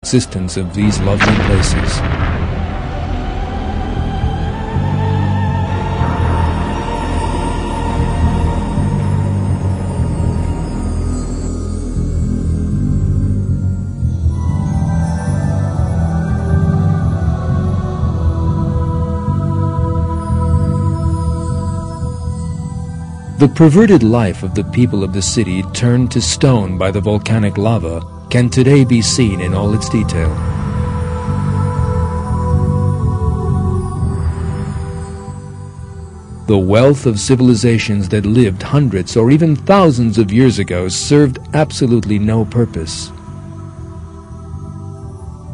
existence of these lovely places. The perverted life of the people of the city turned to stone by the volcanic lava can today be seen in all its detail. The wealth of civilizations that lived hundreds or even thousands of years ago served absolutely no purpose.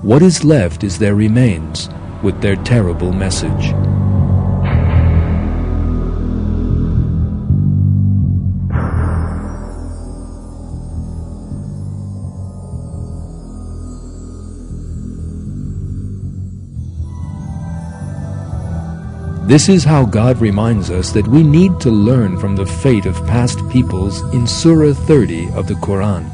What is left is their remains with their terrible message. This is how God reminds us that we need to learn from the fate of past peoples in Surah 30 of the Quran.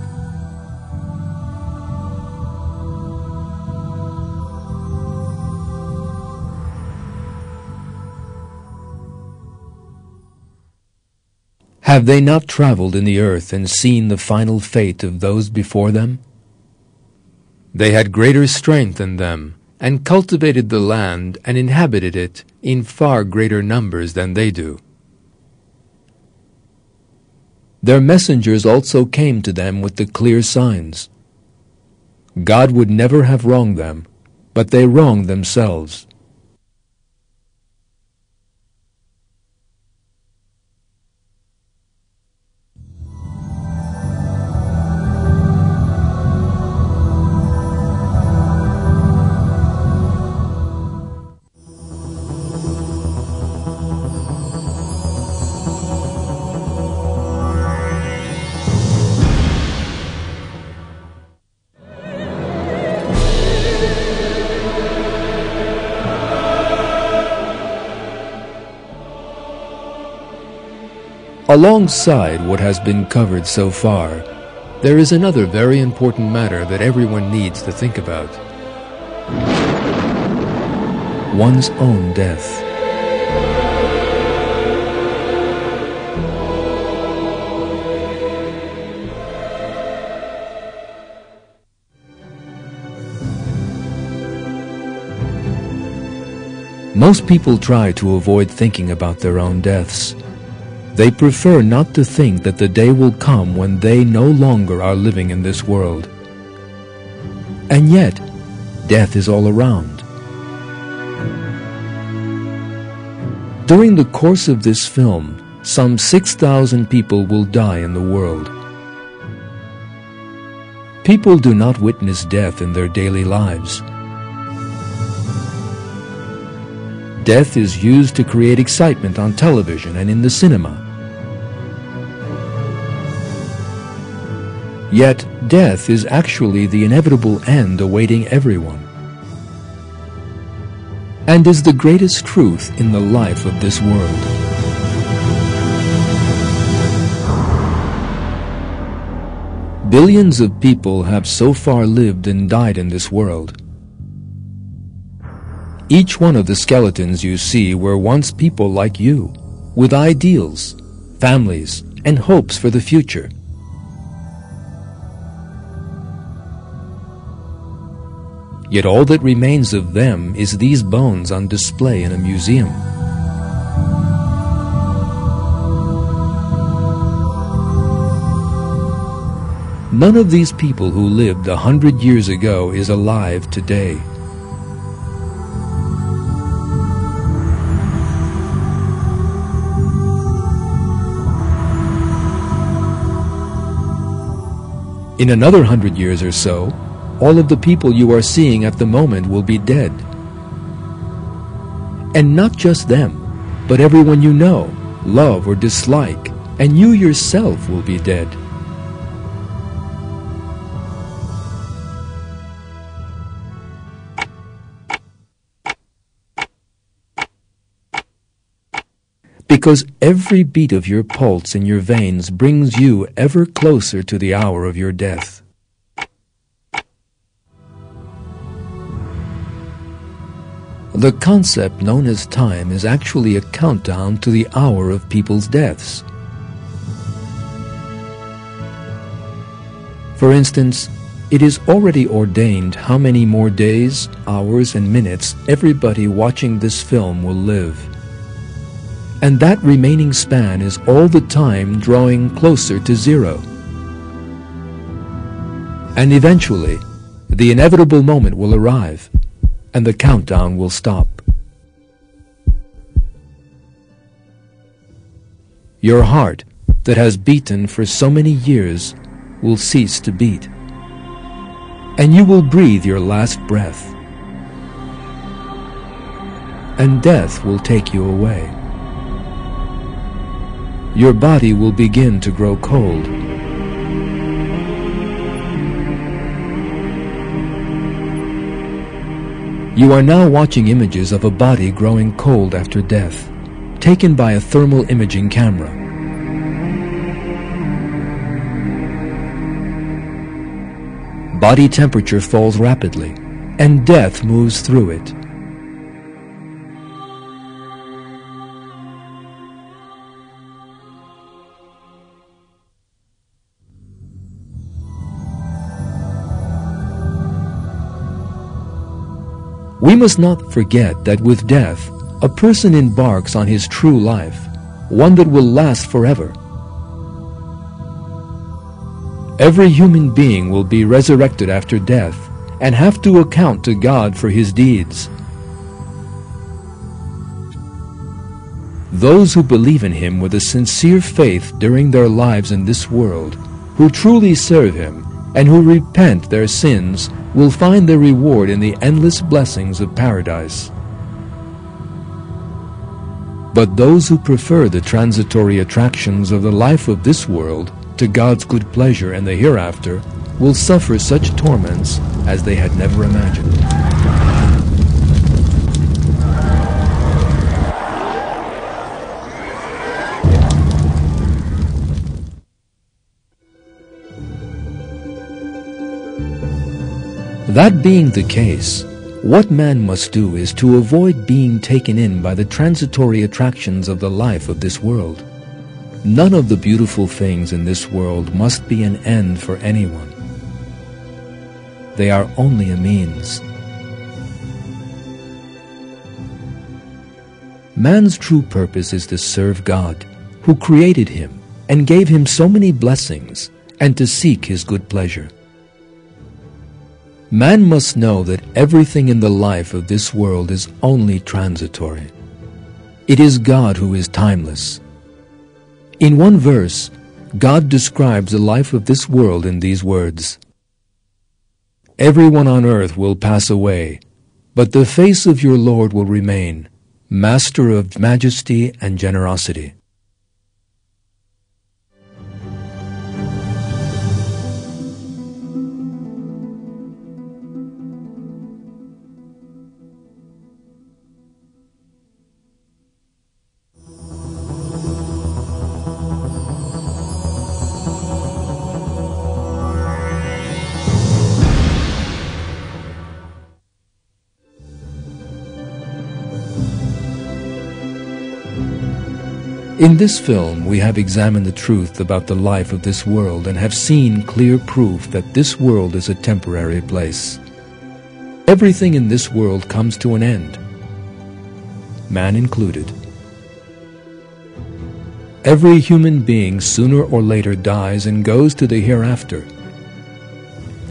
Have they not traveled in the earth and seen the final fate of those before them? They had greater strength than them, and cultivated the land and inhabited it in far greater numbers than they do. Their messengers also came to them with the clear signs. God would never have wronged them, but they wronged themselves. Alongside what has been covered so far, there is another very important matter that everyone needs to think about: one's own death. Most people try to avoid thinking about their own deaths. They prefer not to think that the day will come when they no longer are living in this world. And yet, death is all around. During the course of this film, some 6,000 people will die in the world. People do not witness death in their daily lives. Death is used to create excitement on television and in the cinema. Yet, death is actually the inevitable end awaiting everyone, and is the greatest truth in the life of this world. Billions of people have so far lived and died in this world. Each one of the skeletons you see were once people like you, with ideals, families, and hopes for the future. Yet all that remains of them is these bones on display in a museum. None of these people who lived 100 years ago is alive today. In another 100 years or so, all of the people you are seeing at the moment will be dead. And not just them, but everyone you know, love or dislike, and you yourself will be dead. Because every beat of your pulse in your veins brings you ever closer to the hour of your death. The concept known as time is actually a countdown to the hour of people's deaths. For instance, it is already ordained how many more days, hours, and minutes everybody watching this film will live. And that remaining span is all the time drawing closer to zero. And eventually, the inevitable moment will arrive, and the countdown will stop. Your heart, that has beaten for so many years, will cease to beat, and you will breathe your last breath, and death will take you away. Your body will begin to grow cold. You are now watching images of a body growing cold after death, taken by a thermal imaging camera. Body temperature falls rapidly, and death moves through it. We must not forget that with death, a person embarks on his true life, one that will last forever. Every human being will be resurrected after death and have to account to God for his deeds. Those who believe in Him with a sincere faith during their lives in this world, who truly serve Him and who repent their sins, will find their reward in the endless blessings of paradise. But those who prefer the transitory attractions of the life of this world to God's good pleasure and the hereafter will suffer such torments as they had never imagined. That being the case, what man must do is to avoid being taken in by the transitory attractions of the life of this world. None of the beautiful things in this world must be an end for anyone. They are only a means. Man's true purpose is to serve God, who created him and gave him so many blessings, and to seek His good pleasure. Man must know that everything in the life of this world is only transitory. It is God who is timeless. In one verse, God describes the life of this world in these words: "Everyone on earth will pass away, but the face of your Lord will remain, Master of majesty and generosity." In this film, we have examined the truth about the life of this world and have seen clear proof that this world is a temporary place. Everything in this world comes to an end, man included. Every human being sooner or later dies and goes to the hereafter,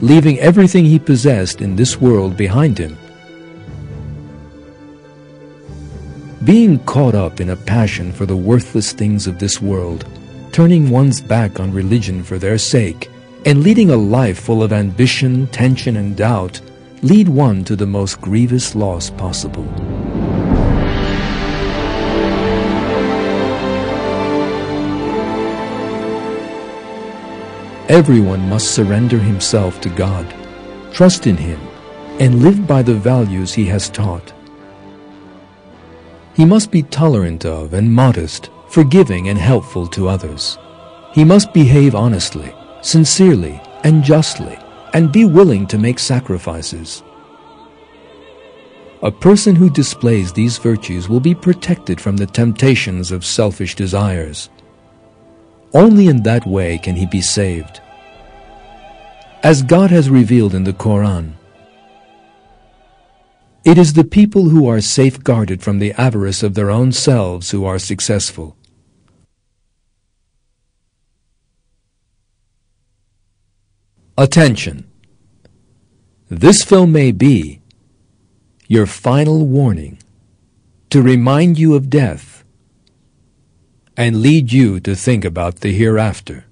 leaving everything he possessed in this world behind him. Being caught up in a passion for the worthless things of this world, turning one's back on religion for their sake, and leading a life full of ambition, tension, and doubt, lead one to the most grievous loss possible. Everyone must surrender himself to God, trust in Him, and live by the values He has taught. He must be tolerant of and modest, forgiving and helpful to others. He must behave honestly, sincerely, and justly, and be willing to make sacrifices. A person who displays these virtues will be protected from the temptations of selfish desires. Only in that way can he be saved. As God has revealed in the Quran, it is the people who are safeguarded from the avarice of their own selves who are successful. Attention! This film may be your final warning to remind you of death and lead you to think about the hereafter.